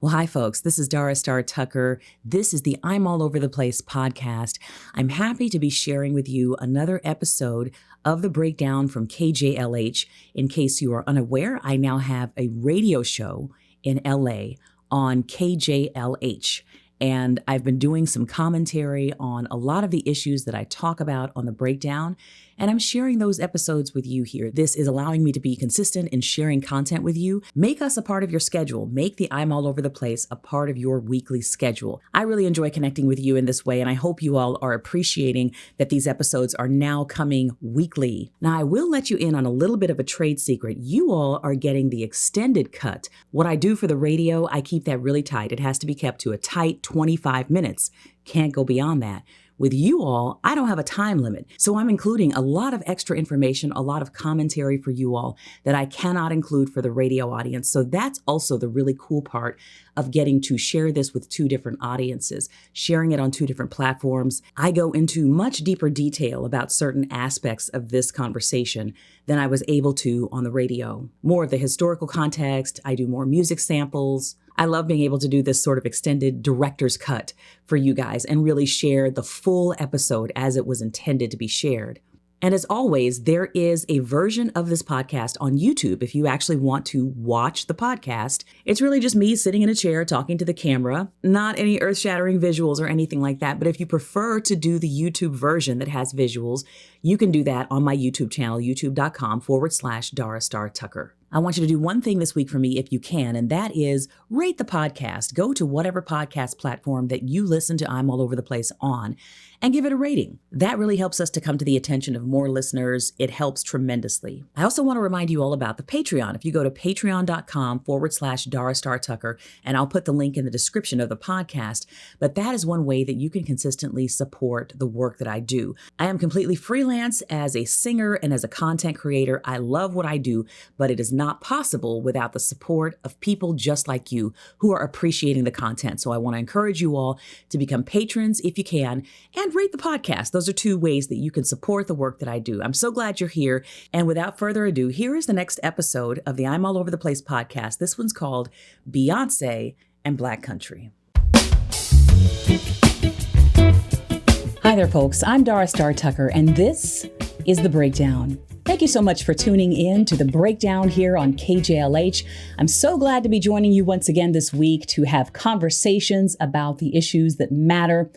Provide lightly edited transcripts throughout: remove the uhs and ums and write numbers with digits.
Well, hi, folks. This is Dara Star Tucker. This is the I'm All Over the Place podcast. I'm happy to be sharing with you another episode of The Breakdown from KJLH. In case you are unaware, I now have a radio show in LA on KJLH. And I've been doing some commentary on a lot of the issues that I talk about on The Breakdown, and I'm sharing those episodes with you here. This is allowing me to be consistent in sharing content with you. Make us a part of your schedule. Make the I'm All Over the Place a part of your weekly schedule. I really enjoy connecting with you in this way, and I hope you all are appreciating that these episodes are now coming weekly. Now, I will let you in on a little bit of a trade secret. You all are getting the extended cut. What I do for the radio, I keep that really tight. It has to be kept to a tight 25 minutes. Can't go beyond that. With you all, I don't have a time limit, so I'm including a lot of extra information, a lot of commentary for you all that I cannot include for the radio audience. So that's also the really cool part of getting to share this with two different audiences, sharing it on two different platforms. I go into much deeper detail about certain aspects of this conversation than I was able to on the radio. More of the historical context, I do more music samples. I love being able to do this sort of extended director's cut for you guys and really share the full episode as it was intended to be shared. And as always, there is a version of this podcast on YouTube if you actually want to watch the podcast. It's really just me sitting in a chair talking to the camera, not any earth-shattering visuals or anything like that. But if you prefer to do the YouTube version that has visuals, you can do that on my YouTube channel, youtube.com/Dara Star Tucker. I want you to do one thing this week for me if you can, and that is rate the podcast. Go to whatever podcast platform that you listen to I'm All Over the Place on and give it a rating. That really helps us to come to the attention of more listeners. It helps tremendously. I also want to remind you all about the Patreon. If you go to patreon.com/Dara Star Tucker, and I'll put the link in the description of the podcast, but that is one way that you can consistently support the work that I do. I am completely freelance as a singer and as a content creator. I love what I do, but it is not possible without the support of people just like you who are appreciating the content. So I want to encourage you all to become patrons if you can and rate the podcast. Those are two ways that you can support the work that I do. I'm so glad you're here. And without further ado, here is the next episode of the I'm All Over the Place podcast. This one's called Beyonce and Black Country. Hi there, folks. I'm Dara Star Tucker, and this is The Breakdown. Thank you so much for tuning in to The Breakdown here on KJLH. I'm so glad to be joining you once again this week to have conversations about the issues that matter.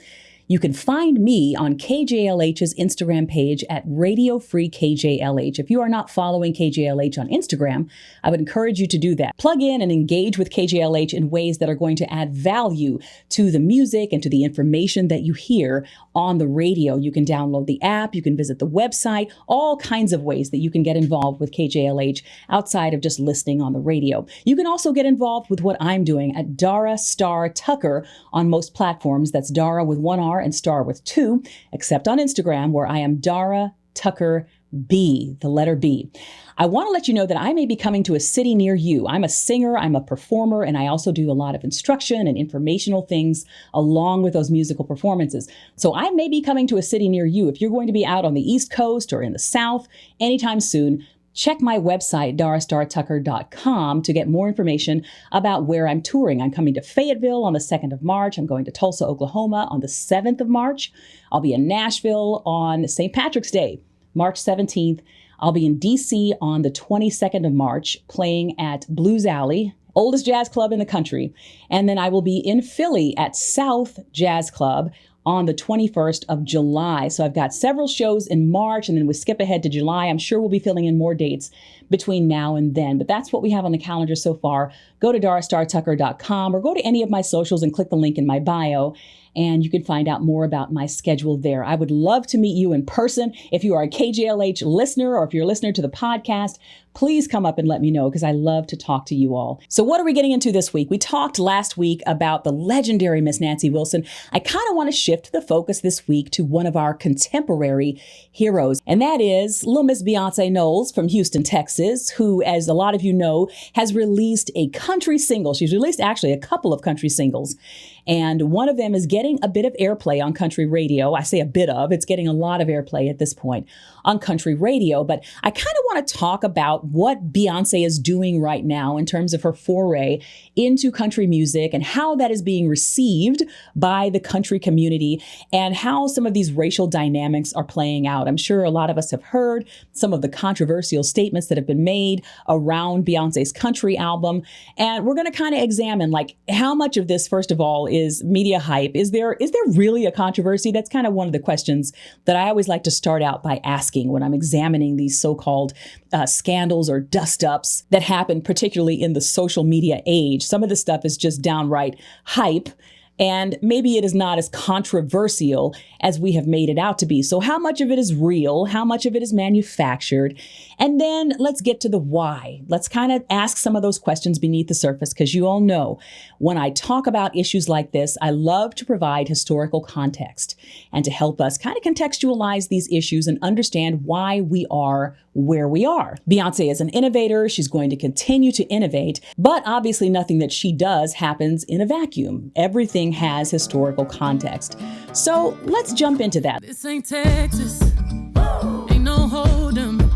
You can find me on KJLH's Instagram page at Radio Free KJLH. If you are not following KJLH on Instagram, I would encourage you to do that. Plug in and engage with KJLH in ways that are going to add value to the music and to the information that you hear on the radio. You can download the app, you can visit the website, all kinds of ways that you can get involved with KJLH outside of just listening on the radio. You can also get involved with what I'm doing at Dara Star Tucker on most platforms. That's Dara with one R and Star with two, except on Instagram, where I am Dara Tucker B, the letter B. I want to let you know that I may be coming to a city near you. I'm a singer, I'm a performer, and I also do a lot of instruction and informational things along with those musical performances. So I may be coming to a city near you. If you're going to be out on the East Coast or in the South anytime soon, check my website, darastartucker.com, to get more information about where I'm touring. I'm coming to Fayetteville on the 2nd of March. I'm going to Tulsa, Oklahoma on the 7th of March. I'll be in Nashville on St. Patrick's Day, March 17th. I'll be in D.C. on the 22nd of March, playing at Blues Alley, oldest jazz club in the country. And then I will be in Philly at South Jazz Club on the 21st of July. So I've got several shows in March, and then we skip ahead to July. I'm sure we'll be filling in more dates between now and then, but that's what we have on the calendar so far. Go to darastartucker.com or go to any of my socials and click the link in my bio, and you can find out more about my schedule there. I would love to meet you in person. If you are a KJLH listener or if you're a listener to the podcast, please come up and let me know because I love to talk to you all. So what are we getting into this week? We talked last week about the legendary Miss Nancy Wilson. I kind of want to shift the focus this week to one of our contemporary heroes, and that is Little Miss Beyonce Knowles from Houston, Texas, who, as a lot of you know, has released a country single. She's released actually a couple of country singles. And one of them is getting a bit of airplay on country radio. I say a bit of, it's getting a lot of airplay at this point on country radio. But I kind of want to talk about what Beyonce is doing right now in terms of her foray into country music and how that is being received by the country community and how some of these racial dynamics are playing out. I'm sure a lot of us have heard some of the controversial statements that have been made around Beyonce's country album. And we're going to kind of examine like how much of this, first of all, is media hype. Is there really a controversy? That's kind of one of the questions that I always like to start out by asking when I'm examining these so-called scandals or dust-ups that happen, particularly in the social media age. Some of this stuff is just downright hype. And maybe it is not as controversial as we have made it out to be. So how much of it is real? How much of it is manufactured? And then let's get to the why. Let's kind of ask some of those questions beneath the surface, because you all know when I talk about issues like this, I love to provide historical context and to help us kind of contextualize these issues and understand why we are where we are. Beyonce is an innovator. She's going to continue to innovate, but obviously nothing that she does happens in a vacuum. Everything has historical context. So let's jump into that. This ain't Texas. Ain't no hold 'em.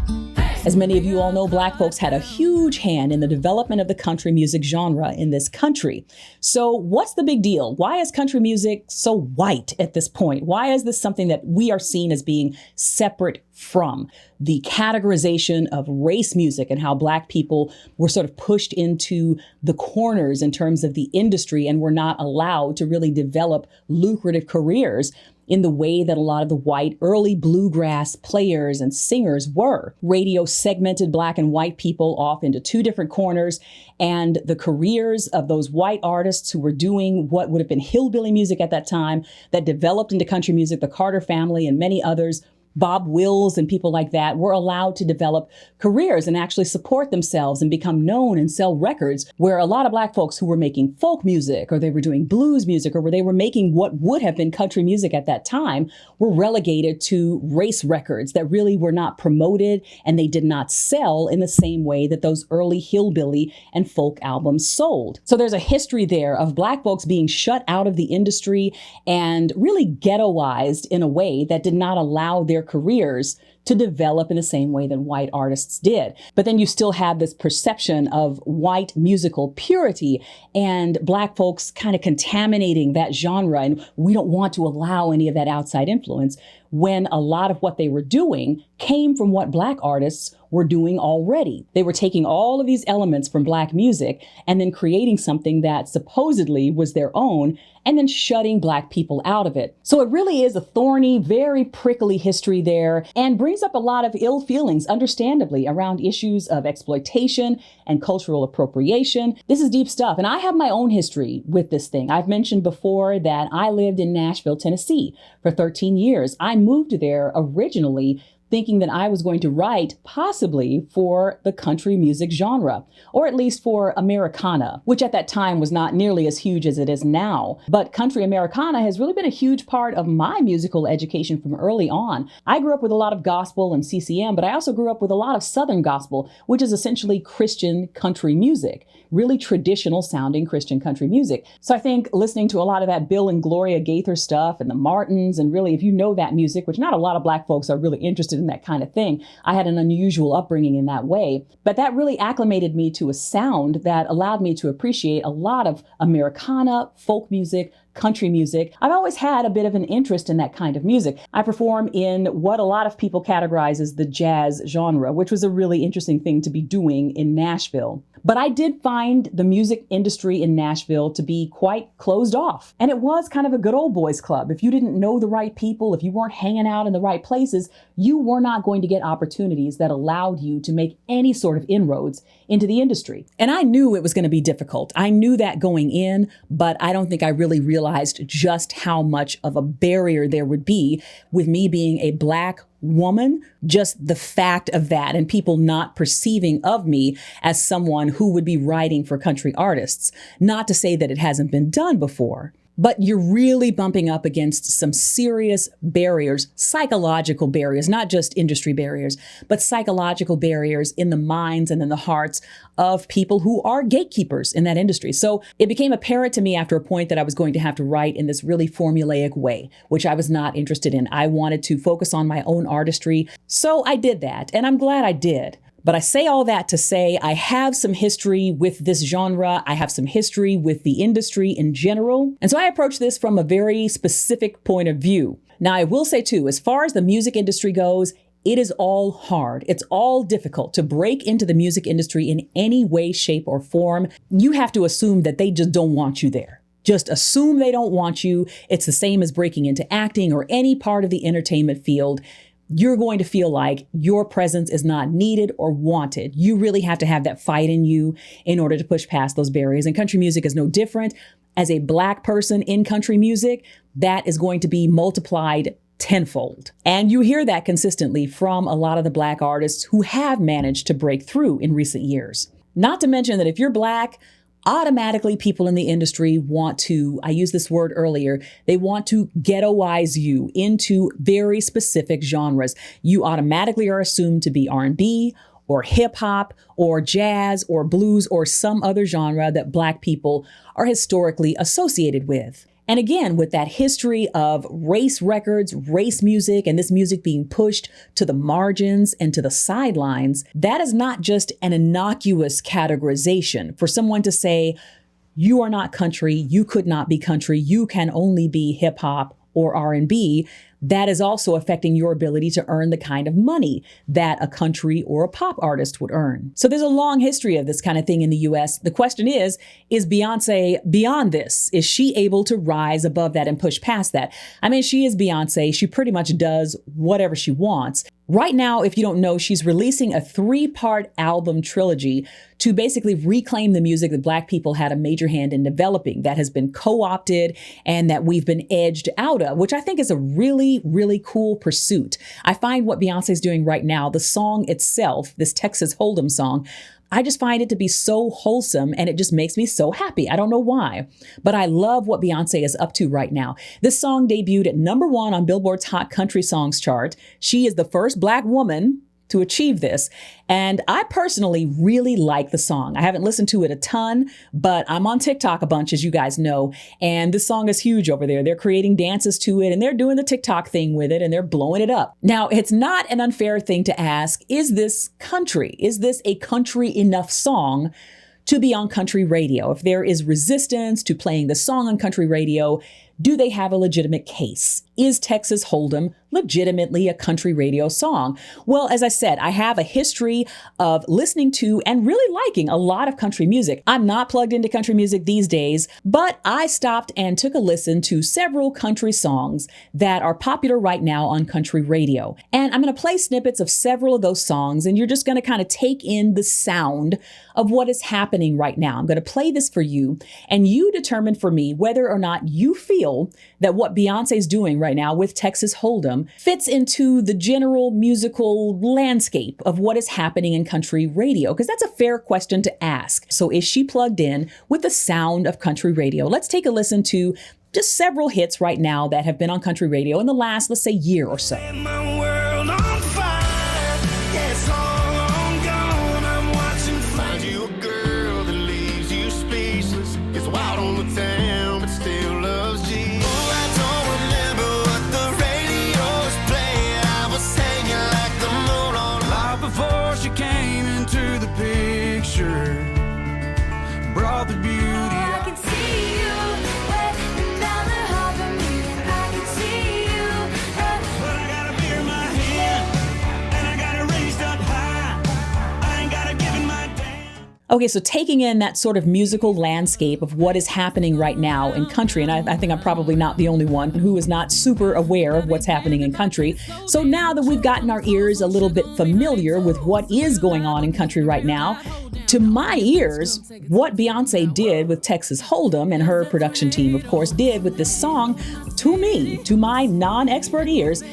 As many of you all know, Black folks had a huge hand in the development of the country music genre in this country. So what's the big deal? Why is country music so white at this point? Why is this something that we are seen as being separate from? The categorization of race music and how Black people were sort of pushed into the corners in terms of the industry and were not allowed to really develop lucrative careers in the way that a lot of the white early bluegrass players and singers were. Radio segmented Black and white people off into two different corners, and the careers of those white artists who were doing what would have been hillbilly music at that time that developed into country music, the Carter family and many others, Bob Wills and people like that, were allowed to develop careers and actually support themselves and become known and sell records, where a lot of Black folks who were making folk music or they were doing blues music or where they were making what would have been country music at that time were relegated to race records that really were not promoted and they did not sell in the same way that those early hillbilly and folk albums sold. So there's a history there of Black folks being shut out of the industry and really ghettoized in a way that did not allow their careers to develop in the same way that white artists did. But then you still have this perception of white musical purity and Black folks kind of contaminating that genre. And we don't want to allow any of that outside influence when a lot of what they were doing came from what Black artists were doing already. They were taking all of these elements from Black music and then creating something that supposedly was their own and then shutting Black people out of it. So it really is a thorny, very prickly history there and brings up a lot of ill feelings, understandably, around issues of exploitation and cultural appropriation. This is deep stuff. And I have my own history with this thing. I've mentioned before that I lived in Nashville, Tennessee for 13 years. I moved there originally thinking that I was going to write possibly for the country music genre, or at least for Americana, which at that time was not nearly as huge as it is now. But country Americana has really been a huge part of my musical education from early on. I grew up with a lot of gospel and CCM, but I also grew up with a lot of Southern gospel, which is essentially Christian country music, really traditional sounding Christian country music. So I think listening to a lot of that Bill and Gloria Gaither stuff and the Martins, and really if you know that music, which not a lot of Black folks are really interested in that kind of thing. I had an unusual upbringing in that way, but that really acclimated me to a sound that allowed me to appreciate a lot of Americana, folk music, country music. I've always had a bit of an interest in that kind of music. I perform in what a lot of people categorize as the jazz genre, which was a really interesting thing to be doing in Nashville. But I did find the music industry in Nashville to be quite closed off. And it was kind of a good old boys club. If you didn't know the right people, if you weren't hanging out in the right places, you were not going to get opportunities that allowed you to make any sort of inroads into the industry. And I knew it was going to be difficult. I knew that going in, but I don't think I really realized just how much of a barrier there would be with me being a Black woman, just the fact of that and people not perceiving of me as someone who would be writing for country artists. Not to say that it hasn't been done before, But you're really bumping up against some serious barriers, psychological barriers, not just industry barriers, but psychological barriers in the minds and in the hearts of people who are gatekeepers in that industry. So it became apparent to me after a point that I was going to have to write in this really formulaic way, which I was not interested in. I wanted to focus on my own artistry. So I did that, and I'm glad I did. But I say all that to say I have some history with this genre. I have some history with the industry in general. And so I approach this from a very specific point of view. Now, I will say too, as far as the music industry goes, it is all hard. It's all difficult to break into the music industry in any way, shape, or form. You have to assume that they just don't want you there. Just assume they don't want you. It's the same as breaking into acting or any part of the entertainment field. You're going to feel like your presence is not needed or wanted. You really have to have that fight in you in order to push past those barriers. And country music is no different. As a Black person in country music, that is going to be multiplied tenfold. And you hear that consistently from a lot of the Black artists who have managed to break through in recent years. Not to mention that if you're Black, automatically people in the industry want to, I used this word earlier, they want to ghettoize you into very specific genres. You automatically are assumed to be R&B or hip hop or jazz or blues or some other genre that Black people are historically associated with. And again, with that history of race records, race music, and this music being pushed to the margins and to the sidelines, that is not just an innocuous categorization for someone to say, you are not country, you could not be country, you can only be hip hop or R&B. That is also affecting your ability to earn the kind of money that a country or a pop artist would earn. So there's a long history of this kind of thing in the US. The question is Beyonce beyond this? Is she able to rise above that and push past that? I mean, she is Beyonce. She pretty much does whatever she wants. Right now, if you don't know, she's releasing a 3-part album trilogy to basically reclaim the music that Black people had a major hand in developing that has been co-opted and that we've been edged out of, which I think is a really, really cool pursuit. I find what Beyonce is doing right now, the song itself, this Texas Hold'em song, I just find it to be so wholesome and it just makes me so happy. I don't know why, but I love what Beyonce is up to right now. This song debuted at #1 on Billboard's Hot Country Songs chart. She is the first Black woman to achieve this. And I personally really like the song. I haven't listened to it a ton, but I'm on TikTok a bunch, as you guys know. And this song is huge over there. They're creating dances to it and they're doing the TikTok thing with it and they're blowing it up. Now, it's not an unfair thing to ask, is this country? Is this a country enough song to be on country radio? If there is resistance to playing the song on country radio, do they have a legitimate case? Is Texas Hold'em legitimately a country radio song? Well, as I said, I have a history of listening to and really liking a lot of country music. I'm not plugged into country music these days, but I stopped and took a listen to several country songs that are popular right now on country radio. And I'm going to play snippets of several of those songs, and you're just going to kind of take in the sound of what is happening right now. I'm going to play this for you, and you determine for me whether or not you feel that what Beyonce is doing right now with Texas Hold'em fits into the general musical landscape of what is happening in country radio, because that's a fair question to ask. So is she plugged in with the sound of country radio? Let's take a listen to just several hits right now that have been on country radio in the last, let's say, year or so. Brought the beauty. I can see you waiting down the hall for me. I can see you. But I got a beer in my hand, and I got it raised up high. I ain't got a give in my damn. Okay, so taking in that sort of musical landscape of what is happening right now in country, and I think I'm probably not the only one who is not super aware of what's happening in country. So now that we've gotten our ears a little bit familiar with what is going on in country right now, to my ears, what Beyonce did with Texas Hold'em and her production team, of course, did with this song, to me, to my non-expert ears,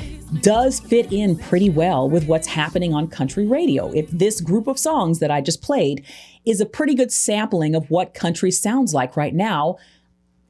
does fit in pretty well with what's happening on country radio. If this group of songs that I just played is a pretty good sampling of what country sounds like right now,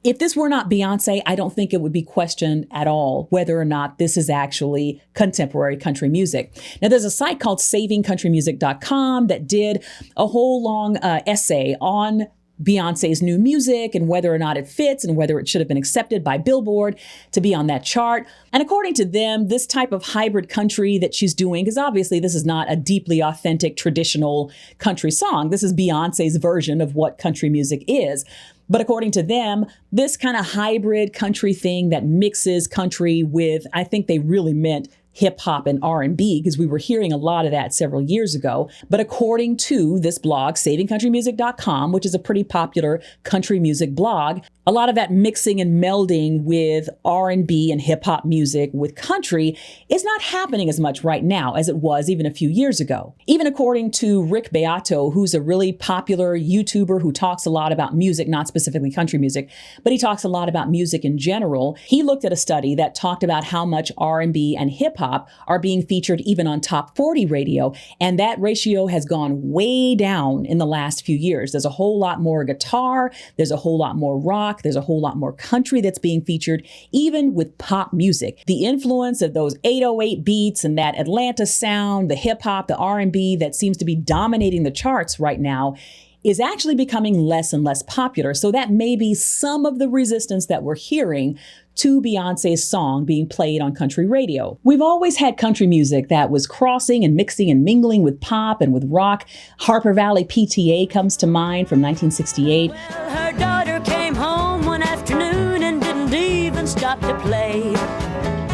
If this were not Beyonce, I don't think it would be questioned at all whether or not this is actually contemporary country music. Now, there's a site called savingcountrymusic.com that did a whole long essay on Beyonce's new music and whether or not it fits and whether it should have been accepted by Billboard to be on that chart. And according to them, this type of hybrid country that she's doing, because obviously this is not a deeply authentic traditional country song. This is Beyonce's version of what country music is. But according to them, this kind of hybrid country thing that mixes country with, I think they really meant hip hop and R&B, because we were hearing a lot of that several years ago. But according to this blog, savingcountrymusic.com, which is a pretty popular country music blog, a lot of that mixing and melding with R&B and hip hop music with country is not happening as much right now as it was even a few years ago. Even according to Rick Beato, who's a really popular YouTuber who talks a lot about music, not specifically country music, but he talks a lot about music in general. He looked at a study that talked about how much R&B and hip hop are being featured even on top 40 radio. And that ratio has gone way down in the last few years. There's a whole lot more guitar. There's a whole lot more rock. There's a whole lot more country that's being featured, even with pop music. The influence of those 808 beats and that Atlanta sound, the hip hop, the R&B that seems to be dominating the charts right now is actually becoming less and less popular. So that may be some of the resistance that we're hearing to Beyonce's song being played on country radio. We've always had country music that was crossing and mixing and mingling with pop and with rock. Harper Valley PTA comes to mind from 1968. Well, her daughter came home one afternoon and didn't even stop to play.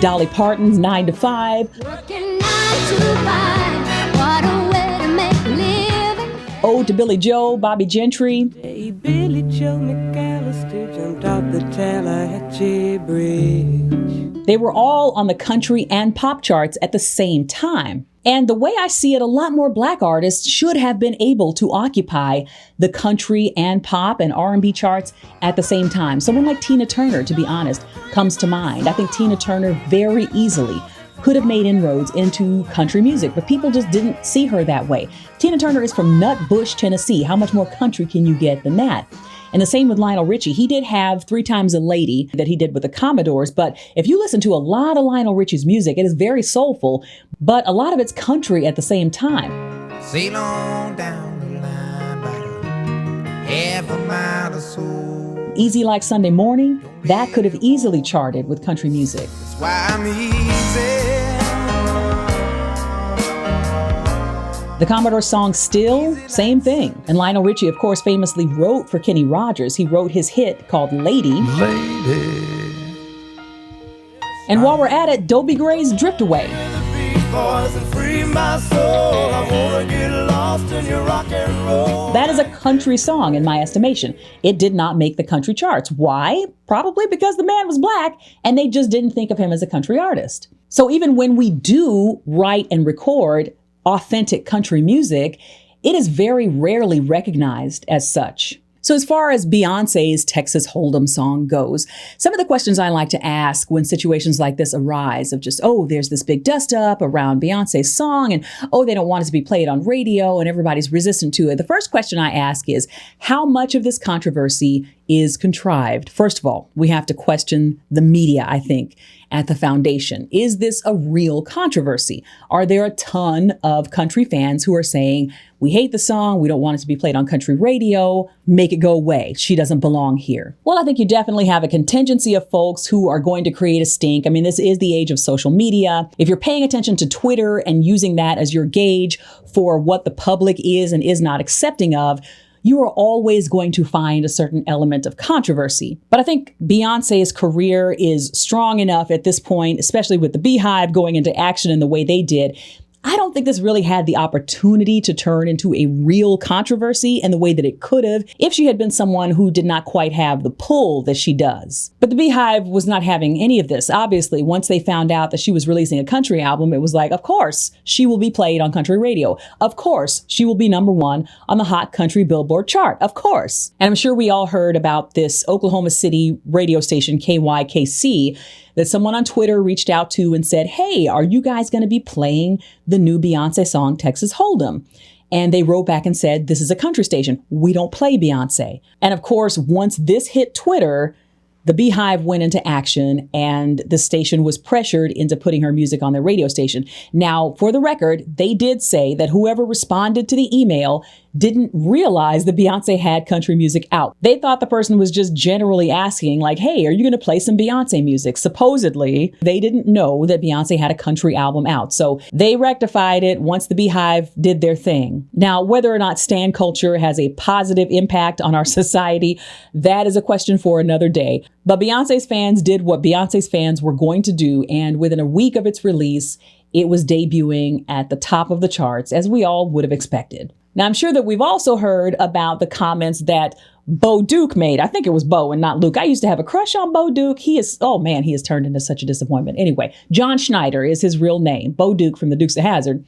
Dolly Parton's 9 to 5. Working 9 to 5, what a way to make a living. Ode to Billy Joe, Bobby Gentry. Hey, Billy Joe McAllister jumped off the Tallahatchie Bridge. They were all on the country and pop charts at the same time. And the way I see it, a lot more Black artists should have been able to occupy the country and pop and R&B charts at the same time. Someone like Tina Turner, to be honest, comes to mind. I think Tina Turner very easily could have made inroads into country music, but people just didn't see her that way. Tina Turner is from Nutbush, Tennessee. How much more country can you get than that? And the same with Lionel Richie. He did have 3 Times a Lady that he did with the Commodores, but if you listen to a lot of Lionel Richie's music, it is very soulful, but a lot of it's country at the same time. Sail on down the line about half a mile or so. Easy Like Sunday Morning, that could have easily charted with country music. That's why I'm easy. The Commodore song Still, same thing. And Lionel Richie, of course, famously wrote for Kenny Rogers. He wrote his hit called Lady. Lady. And while we're at it, Dobie Gray's Drift Away. That is a country song in my estimation. It did not make the country charts. Why? Probably because the man was Black and they just didn't think of him as a country artist. So even when we do write and record authentic country music, it is very rarely recognized as such. So as far as Beyonce's Texas Hold'em song goes, some of the questions I like to ask when situations like this arise of just, oh, there's this big dust up around Beyonce's song and, oh, they don't want it to be played on radio and everybody's resistant to it. The first question I ask is, how much of this controversy is contrived? First of all, we have to question the media, I think, at the foundation. Is this a real controversy? Are there a ton of country fans who are saying, we hate the song, we don't want it to be played on country radio, make it go away, she doesn't belong here? Well, I think you definitely have a contingency of folks who are going to create a stink. I mean, this is the age of social media. If you're paying attention to Twitter and using that as your gauge for what the public is and is not accepting of, you are always going to find a certain element of controversy. But I think Beyonce's career is strong enough at this point, especially with the Beehive going into action in the way they did. I don't think this really had the opportunity to turn into a real controversy in the way that it could have if she had been someone who did not quite have the pull that she does. But the Beehive was not having any of this. Obviously, once they found out that she was releasing a country album, it was like, of course, she will be played on country radio. Of course, she will be #1 on the Hot Country Billboard chart. Of course. And I'm sure we all heard about this Oklahoma City radio station, KYKC, that someone on Twitter reached out to and said, hey, are you guys going to be playing the new Beyonce song, Texas Hold'em? And they wrote back and said, this is a country station. We don't play Beyonce. And of course, once this hit Twitter, the Beehive went into action and the station was pressured into putting her music on their radio station. Now, for the record, they did say that whoever responded to the email didn't realize that Beyonce had country music out. They thought the person was just generally asking, like, hey, are you going to play some Beyonce music? Supposedly, they didn't know that Beyonce had a country album out. So they rectified it once the Beehive did their thing. Now, whether or not stan culture has a positive impact on our society, that is a question for another day. But Beyonce's fans did what Beyonce's fans were going to do, and within a week of its release, it was debuting at the top of the charts, as we all would have expected. Now, I'm sure that we've also heard about the comments that Bo Duke made. I think it was Bo and not Luke. I used to have a crush on Bo Duke. He has turned into such a disappointment. Anyway, John Schneider is his real name. Bo Duke from the Dukes of Hazzard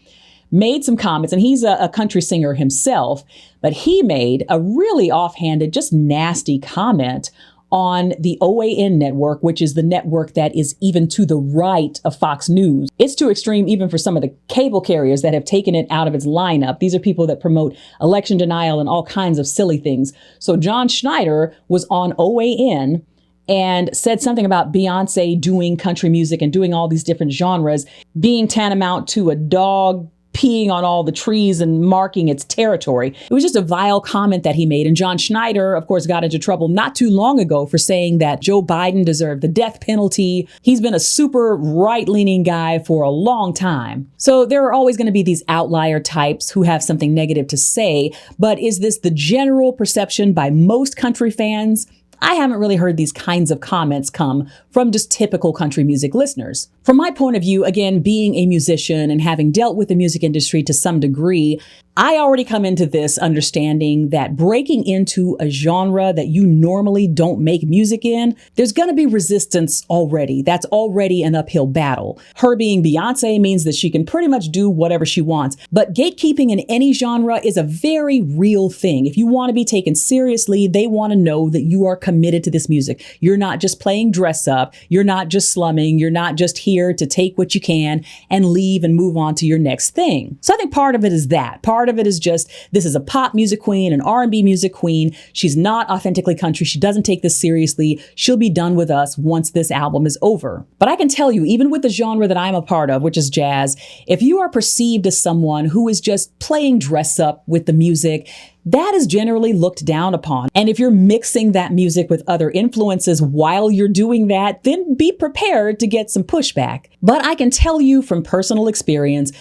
made some comments, and he's a country singer himself, but he made a really offhanded, just nasty comment on the OAN network, which is the network that is even to the right of Fox News. It's too extreme even for some of the cable carriers that have taken it out of its lineup. These are people that promote election denial and all kinds of silly things. So John Schneider was on OAN and said something about Beyonce doing country music and doing all these different genres being tantamount to a dog peeing on all the trees and marking its territory. It was just a vile comment that he made. And John Schneider, of course, got into trouble not too long ago for saying that Joe Biden deserved the death penalty. He's been a super right-leaning guy for a long time. So there are always going to be these outlier types who have something negative to say. But is this the general perception by most country fans? I haven't really heard these kinds of comments come from just typical country music listeners. From my point of view, again, being a musician and having dealt with the music industry to some degree, I already come into this understanding that breaking into a genre that you normally don't make music in, there's going to be resistance already. That's already an uphill battle. Her being Beyonce means that she can pretty much do whatever she wants. But gatekeeping in any genre is a very real thing. If you want to be taken seriously, they want to know that you are committed to this music. You're not just playing dress up. You're not just slumming. You're not just here to take what you can and leave and move on to your next thing. So I think part of it is that. Part of it is just, this is a pop music queen, an R&B music queen. She's not authentically country. She doesn't take this seriously. She'll be done with us once this album is over. But I can tell you, even with the genre that I'm a part of, which is jazz, if you are perceived as someone who is just playing dress up with the music, that is generally looked down upon. And if you're mixing that music with other influences while you're doing that, then be prepared to get some pushback. But I can tell you from personal experience,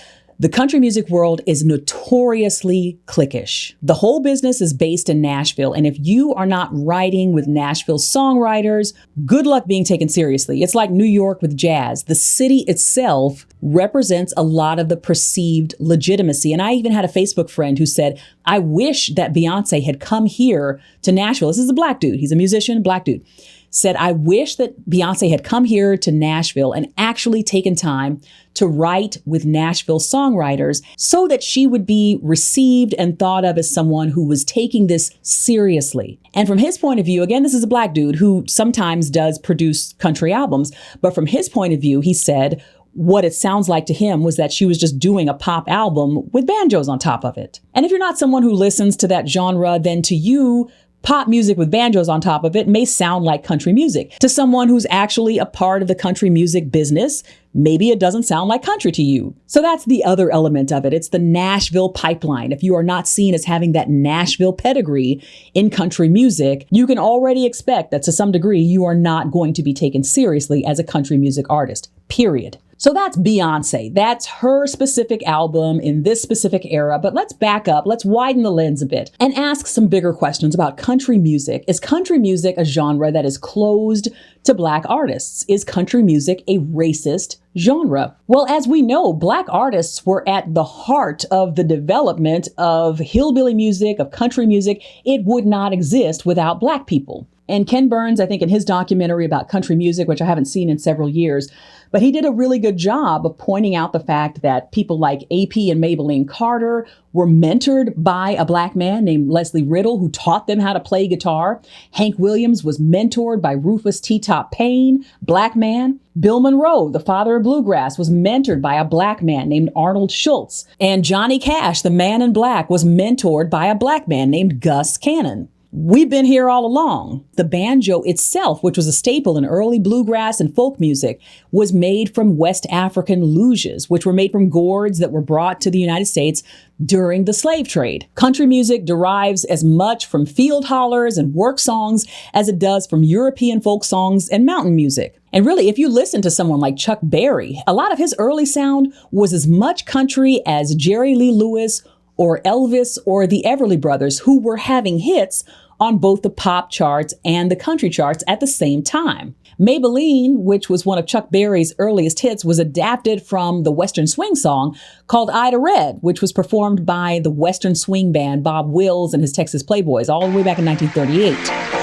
the country music world is notoriously cliquish. The whole business is based in Nashville, and if you are not writing with Nashville songwriters, good luck being taken seriously. It's like New York with jazz. The city itself represents a lot of the perceived legitimacy. And I even had a Facebook friend who said, I wish that Beyonce had come here to Nashville. This is a black dude. He's a musician, black dude. Said, I wish that Beyonce had come here to Nashville and actually taken time to write with Nashville songwriters so that she would be received and thought of as someone who was taking this seriously. And from his point of view, again, this is a black dude who sometimes does produce country albums, but from his point of view, he said, what it sounds like to him was that she was just doing a pop album with banjos on top of it. And if you're not someone who listens to that genre, then to you, pop music with banjos on top of it may sound like country music. To someone who's actually a part of the country music business, maybe it doesn't sound like country to you. So that's the other element of it. It's the Nashville pipeline. If you are not seen as having that Nashville pedigree in country music, you can already expect that to some degree you are not going to be taken seriously as a country music artist, period. So that's Beyonce. That's her specific album in this specific era. But let's back up. Let's widen the lens a bit and ask some bigger questions about country music. Is country music a genre that is closed to black artists? Is country music a racist genre? Well, as we know, black artists were at the heart of the development of hillbilly music, of country music. It would not exist without black people. And Ken Burns, I think in his documentary about country music, which I haven't seen in several years, but he did a really good job of pointing out the fact that people like AP and Maybelline Carter were mentored by a black man named Leslie Riddle, who taught them how to play guitar. Hank Williams was mentored by Rufus T. Top Payne, black man. Bill Monroe, the father of bluegrass, was mentored by a black man named Arnold Schultz. And Johnny Cash, the man in black, was mentored by a black man named Gus Cannon. We've been here all along. The banjo itself, which was a staple in early bluegrass and folk music, was made from West African luges, which were made from gourds that were brought to the United States during the slave trade. Country music derives as much from field hollers and work songs as it does from European folk songs and mountain music. And really, if you listen to someone like Chuck Berry, a lot of his early sound was as much country as Jerry Lee Lewis or Elvis or the Everly Brothers, who were having hits on both the pop charts and the country charts at the same time. Maybelline, which was one of Chuck Berry's earliest hits, was adapted from the Western swing song called Ida Red, which was performed by the Western swing band Bob Wills and his Texas Playboys all the way back in 1938.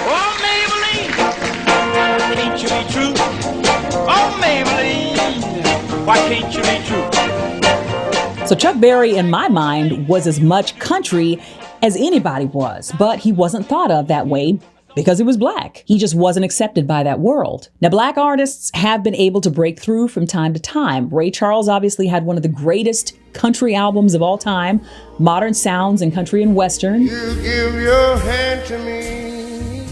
Oh, Maybelline, can't you be true? Oh, Maybelline, why can't you be true? So Chuck Berry, in my mind, was as much country as anybody was, but he wasn't thought of that way because he was black. He just wasn't accepted by that world. Now, black artists have been able to break through from time to time. Ray Charles obviously had one of the greatest country albums of all time, Modern Sounds in Country and Western. You give your hand to me,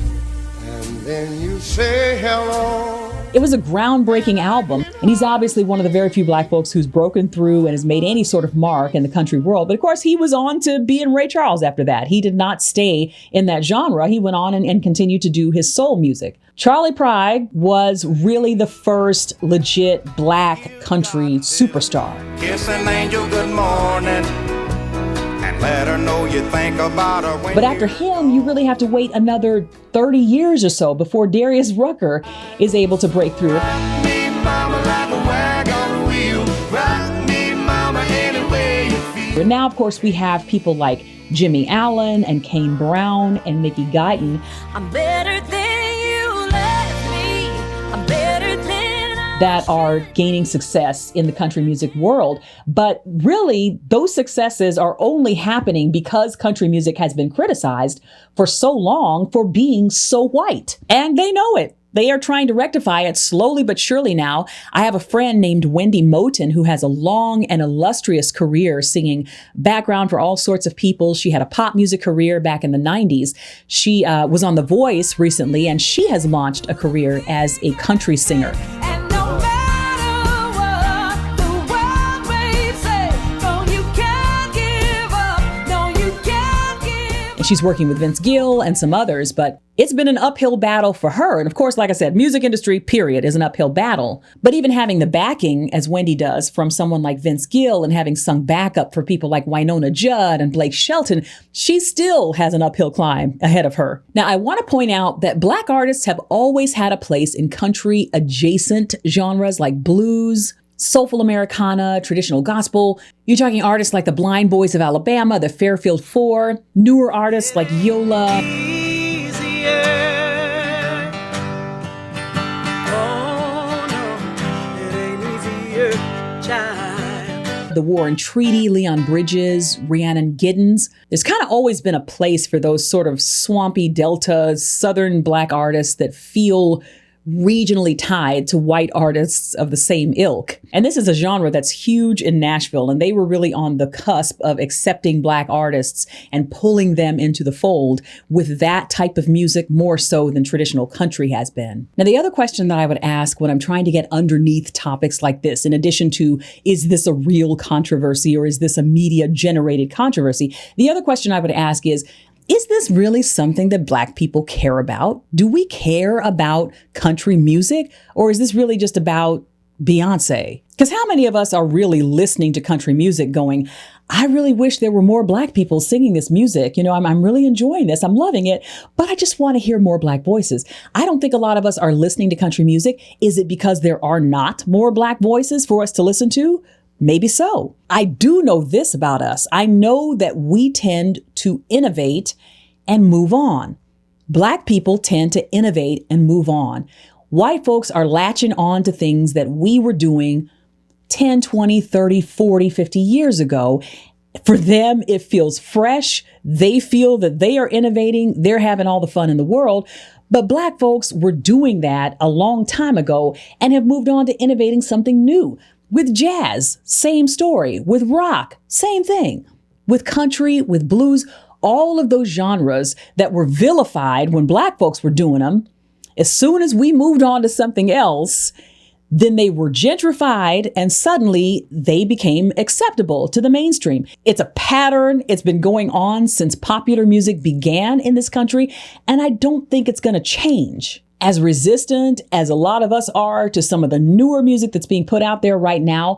and then you say hello. It was a groundbreaking album, and he's obviously one of the very few black folks who's broken through and has made any sort of mark in the country world. But of course, he was on to being Ray Charles after that. He did not stay in that genre. He went on and continued to do his soul music. Charlie Pride was really the first legit black country superstar. Kiss an angel good morning and let her know you think about her when But after him, you really have to wait another 30 years or so before Darius Rucker is able to break through. rock me, mama, like a wagon wheel. Rock me, mama, any way you feel. And now, of course, we have people like Jimmy Allen and Kane Brown and Mickey Guyton I'm better than you left me. I'm better than that are gaining success in the country music world. But really, those successes are only happening because country music has been criticized for so long for being so white. And they know it. They are trying to rectify it slowly but surely now. I have a friend named Wendy Moten who has a long and illustrious career singing background for all sorts of people. She had a pop music career back in the 90s. She was on The Voice recently, and she has launched a career as a country singer. And no matter what the world may say, no, you can't give up. No, you can't give up. And she's working with Vince Gill and some others, but it's been an uphill battle for her. And of course, like I said, music industry, period, is an uphill battle. But even having the backing, as Wendy does, from someone like Vince Gill and having sung backup for people like Winona Judd and Blake Shelton, she still has an uphill climb ahead of her. Now, I want to point out that black artists have always had a place in country adjacent genres like blues, soulful Americana, traditional gospel. You're talking artists like the Blind Boys of Alabama, the Fairfield Four, newer artists like Yola, The War and Treaty, Leon Bridges, Rhiannon Giddens. There's kind of always been a place for those sort of swampy Delta, Southern black artists that feel regionally tied to white artists of the same ilk. And this is a genre that's huge in Nashville, and they were really on the cusp of accepting black artists and pulling them into the fold with that type of music more so than traditional country has been. Now, the other question that I would ask when I'm trying to get underneath topics like this, in addition to, is this a real controversy or is this a media-generated controversy? The other question I would ask is this really something that black people care about? Do we care about country music? Or is this really just about Beyonce? Because how many of us are really listening to country music going, I really wish there were more black people singing this music. You know, I'm really enjoying this. I'm loving it, but I just want to hear more black voices. I don't think a lot of us are listening to country music. Is it because there are not more black voices for us to listen to? Maybe so. I do know this about us. I know that we tend to innovate and move on. Black people tend to innovate and move on. White folks are latching on to things that we were doing 10, 20, 30, 40, 50 years ago. For them, it feels fresh. They feel that they are innovating. They're having all the fun in the world. But black folks were doing that a long time ago and have moved on to innovating something new. With jazz, same story. With rock, same thing. With country, with blues, All of those genres that were vilified when black folks were doing them, as soon as we moved on to something else, then they were gentrified and suddenly they became acceptable to the mainstream. It's a pattern. It's been going on since popular music began in this country, and I don't think it's going to change. As resistant as a lot of us are to some of the newer music that's being put out there right now,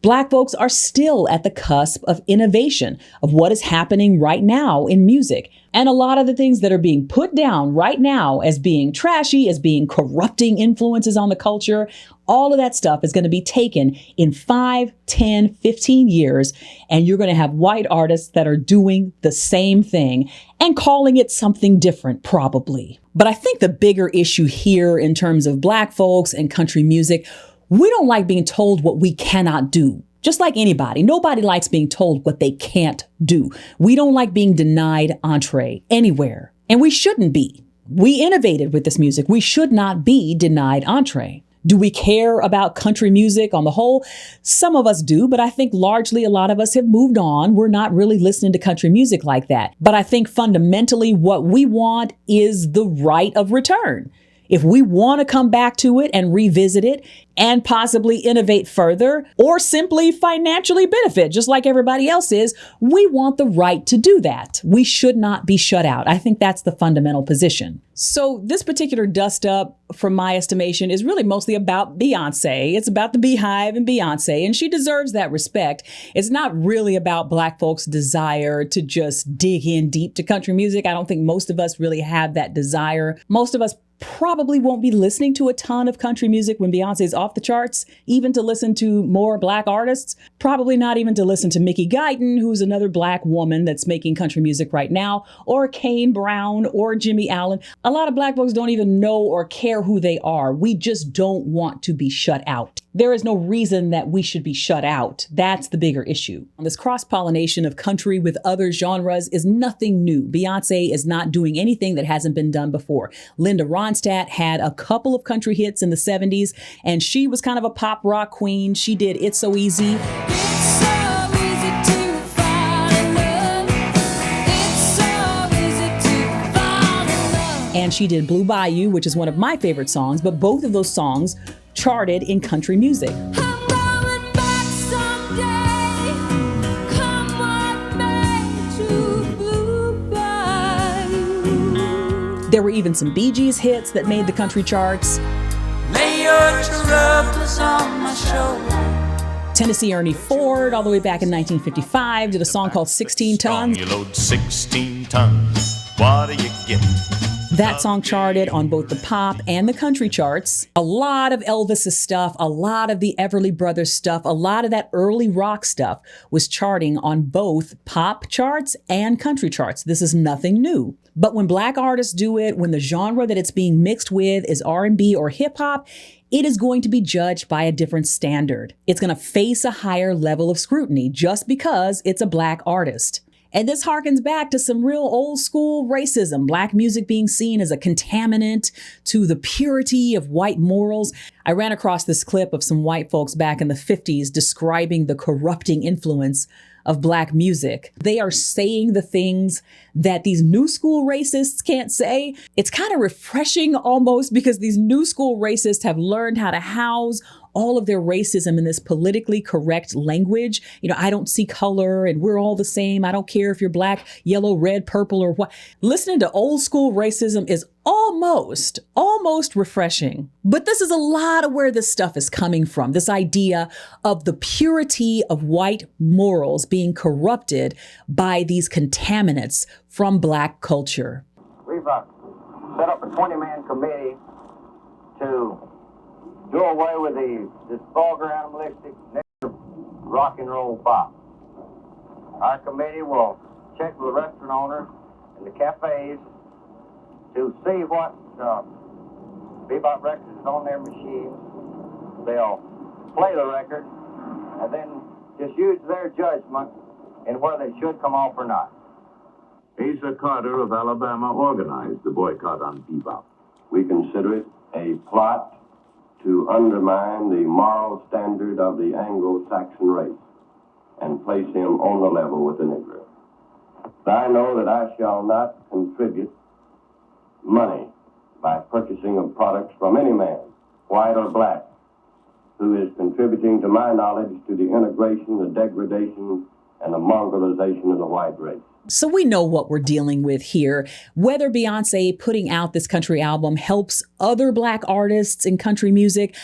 black folks are still at the cusp of innovation, of what is happening right now in music. And a lot of the things that are being put down right now as being trashy, as being corrupting influences on the culture, all of that stuff is going to be taken in 5, 10, 15 years. And you're going to have white artists that are doing the same thing and calling it something different, probably. But I think the bigger issue here in terms of black folks and country music, we don't like being told what we cannot do. Just like anybody, nobody likes being told what they can't do. We don't like being denied entree anywhere. And we shouldn't be. We innovated with this music. We should not be denied entree. Do we care about country music on the whole? Some of us do, but I think largely a lot of us have moved on. We're not really listening to country music like that. But I think fundamentally what we want is the right of return. If we want to come back to it and revisit it and possibly innovate further or simply financially benefit, just like everybody else is, we want the right to do that. We should not be shut out. I think that's the fundamental position. So this particular dust up, from my estimation, is really mostly about Beyonce. It's about the Beehive and Beyonce, and she deserves that respect. It's not really about black folks' desire to just dig in deep to country music. I don't think most of us really have that desire. Most of us probably won't be listening to a ton of country music when Beyonce's off the charts, even to listen to more black artists, probably not even to listen to Mickey Guyton, who's another black woman that's making country music right now, or Kane Brown or Jimmy Allen. A lot of black folks don't even know or care who they are. We just don't want to be shut out. There is no reason that we should be shut out. That's the bigger issue. This cross-pollination of country with other genres is nothing new. Beyonce is not doing anything that hasn't been done before. Linda Ronstadt had a couple of country hits in the 70s, and she was kind of a pop rock queen. She did It's So Easy. It's so easy to fall in love. It's so easy to fall in love. And she did Blue Bayou, which is one of my favorite songs, but both of those songs charted in country music. I'm going back someday. Come what may to Blue Bayou. There were even some Bee Gees hits that made the country charts. Lay your troubles on my shoulder. Tennessee Ernie Ford, all the way back in 1955, did a song called 16 Tons. You load 16 tons. What do you get? That song charted on both the pop and the country charts. A lot of Elvis's stuff, a lot of the Everly Brothers stuff, a lot of that early rock stuff was charting on both pop charts and country charts. This is nothing new. But when black artists do it, when the genre that it's being mixed with is R&B or hip hop, it is going to be judged by a different standard. It's going to face a higher level of scrutiny just because it's a black artist. And this harkens back to some real old school racism, black music being seen as a contaminant to the purity of white morals. I ran across this clip of some white folks back in the 50s describing the corrupting influence of black music. They are saying the things that these new school racists can't say. It's kind of refreshing almost, because these new school racists have learned how to house all of their racism in this politically correct language. You know, I don't see color and we're all the same. I don't care if you're black, yellow, red, purple, or what. Listening to old school racism is almost refreshing. But this is a lot of where this stuff is coming from. This idea of the purity of white morals being corrupted by these contaminants from black culture. We've set up a 20-man committee to do away with this vulgar, animalistic, negative rock and roll pop. Our committee will check with the restaurant owners and the cafes to see what bebop records is on their machines. They'll play the record and then just use their judgment in whether they should come off or not. Asa Carter of Alabama organized the boycott on bebop. We consider it a plot to undermine the moral standard of the Anglo-Saxon race and place him on the level with the Negro. But I know that I shall not contribute money by purchasing of products from any man, white or black, who is contributing to my knowledge to the integration, the degradation, and the mongrelization of the white race. So we know what we're dealing with here. Whether Beyonce putting out this country album helps other black artists in country music,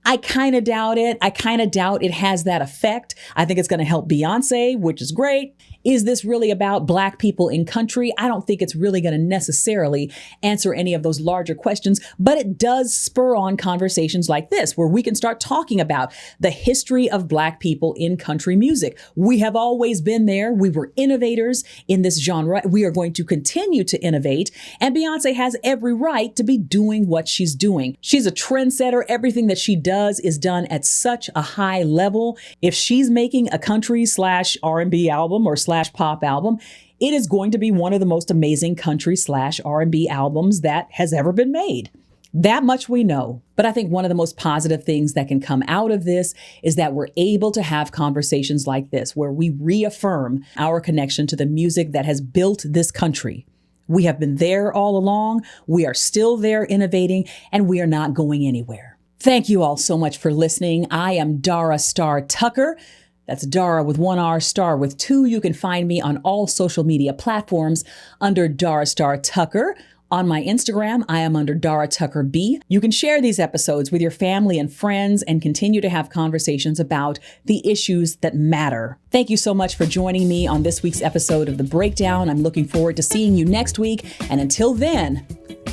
I kind of doubt it. I kind of doubt it has that effect. I think it's going to help Beyonce, which is great. Is this really about black people in country? I don't think it's really going to necessarily answer any of those larger questions, but it does spur on conversations like this, where we can start talking about the history of black people in country music. We have always been there. We were innovators in this genre. We are going to continue to innovate, and Beyonce has every right to be doing what she's doing. She's a trendsetter. Everything that she does is done at such a high level. If she's making a country/R&B album or /pop album, it is going to be one of the most amazing country/R&B albums that has ever been made. That much we know. But I think one of the most positive things that can come out of this is that we're able to have conversations like this, where we reaffirm our connection to the music that has built this country. We have been there all along. We are still there innovating, and we are not going anywhere. Thank you all so much for listening. I am Dara Star Tucker. That's Dara with 1 R, Star with 2. You can find me on all social media platforms under Dara Star Tucker. On my Instagram, I am under Dara Tucker B. You can share these episodes with your family and friends and continue to have conversations about the issues that matter. Thank you so much for joining me on this week's episode of The Breakdown. I'm looking forward to seeing you next week. And until then,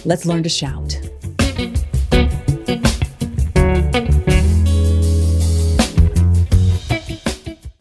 let's learn to shout.